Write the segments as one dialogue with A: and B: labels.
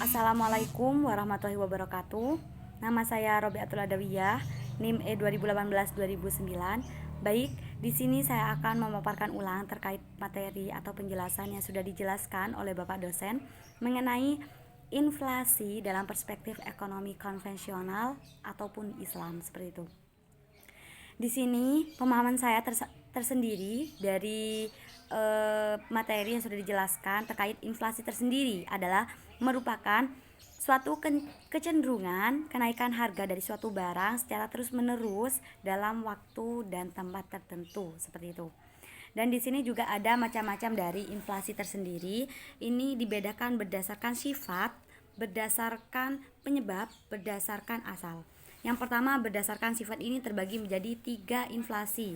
A: Assalamualaikum warahmatullahi wabarakatuh. Nama saya Robiatul Adawiyah, NIM E2018-2009. Baik, di sini saya akan memaparkan ulang terkait materi atau penjelasan yang sudah dijelaskan oleh Bapak dosen mengenai inflasi dalam perspektif ekonomi konvensional ataupun Islam, seperti itu. Di sini pemahaman saya tersendiri dari materi yang sudah dijelaskan terkait inflasi tersendiri adalah merupakan suatu kecenderungan kenaikan harga dari suatu barang secara terus-menerus dalam waktu dan tempat tertentu, seperti itu. Dan di sini juga ada macam-macam dari inflasi tersendiri. Ini dibedakan berdasarkan sifat, berdasarkan penyebab, berdasarkan asal. Yang pertama, berdasarkan sifat ini terbagi menjadi 3 inflasi.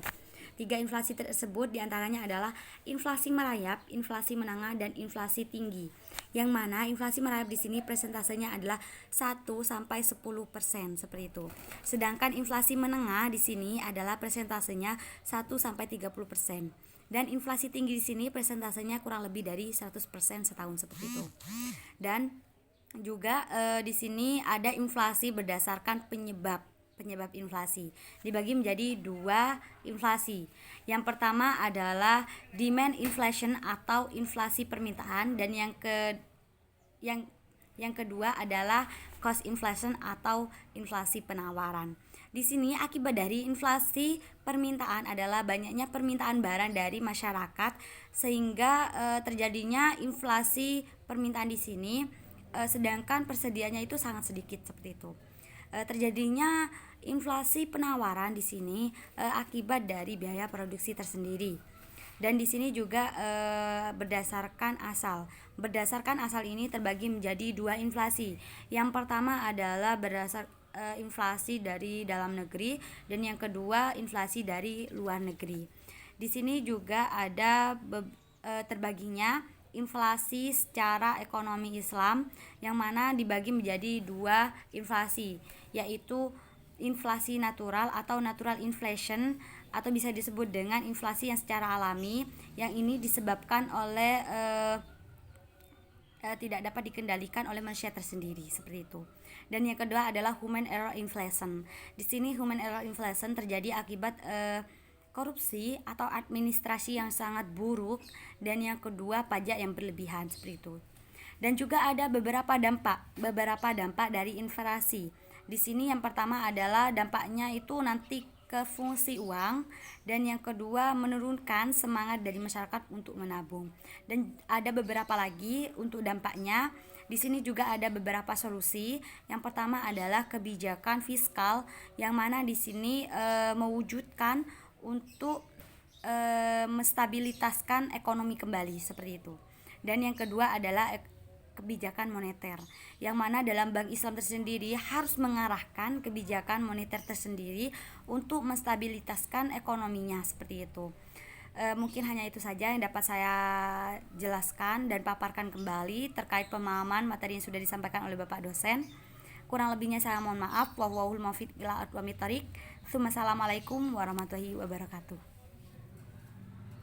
A: 3 inflasi tersebut diantaranya adalah inflasi merayap, inflasi menengah, dan inflasi tinggi. Yang mana inflasi merayap di sini presentasenya adalah 1-10%, seperti itu. Sedangkan inflasi menengah di sini adalah presentasenya 1-30%. Dan inflasi tinggi di sini presentasenya kurang lebih dari 100% setahun, seperti itu. Dan juga di sini ada inflasi berdasarkan penyebab inflasi. Dibagi menjadi 2 inflasi. Yang pertama adalah demand inflation atau inflasi permintaan, dan yang kedua adalah cost inflation atau inflasi penawaran. Di sini akibat dari inflasi permintaan adalah banyaknya permintaan barang dari masyarakat sehingga terjadinya inflasi permintaan di sini, sedangkan persediaannya itu sangat sedikit, seperti itu. Terjadinya inflasi penawaran di sini akibat dari biaya produksi tersendiri. Dan di sini juga berdasarkan asal. Berdasarkan asal ini terbagi menjadi 2 inflasi. Yang pertama adalah berdasar inflasi dari dalam negeri, dan yang kedua inflasi dari luar negeri. Di sini juga ada terbaginya inflasi secara ekonomi Islam, yang mana dibagi menjadi 2 inflasi, yaitu inflasi natural atau natural inflation, atau bisa disebut dengan inflasi yang secara alami, yang ini disebabkan oleh tidak dapat dikendalikan oleh manusia tersendiri, seperti itu. Dan yang kedua adalah human error inflation. Di sini human error inflation terjadi akibat korupsi atau administrasi yang sangat buruk, dan yang kedua pajak yang berlebihan, seperti itu. Dan juga ada beberapa dampak dari inflasi. Di sini yang pertama adalah dampaknya itu nanti ke fungsi uang, dan yang kedua menurunkan semangat dari masyarakat untuk menabung. Dan ada beberapa lagi untuk dampaknya. Di sini juga ada beberapa solusi. Yang pertama adalah kebijakan fiskal, yang mana di sini mewujudkan untuk menstabilitaskan ekonomi kembali, seperti itu. Dan yang kedua adalah kebijakan moneter, yang mana dalam Bank Islam tersendiri harus mengarahkan kebijakan moneter tersendiri untuk menstabilitaskan ekonominya, seperti itu. Mungkin hanya itu saja yang dapat saya jelaskan dan paparkan kembali terkait pemahaman materi yang sudah disampaikan oleh Bapak dosen. Kurang lebihnya saya mohon maaf. Wallahul muwaffiq ila aqwamit thoriq. Assalamualaikum warahmatullahi wabarakatuh.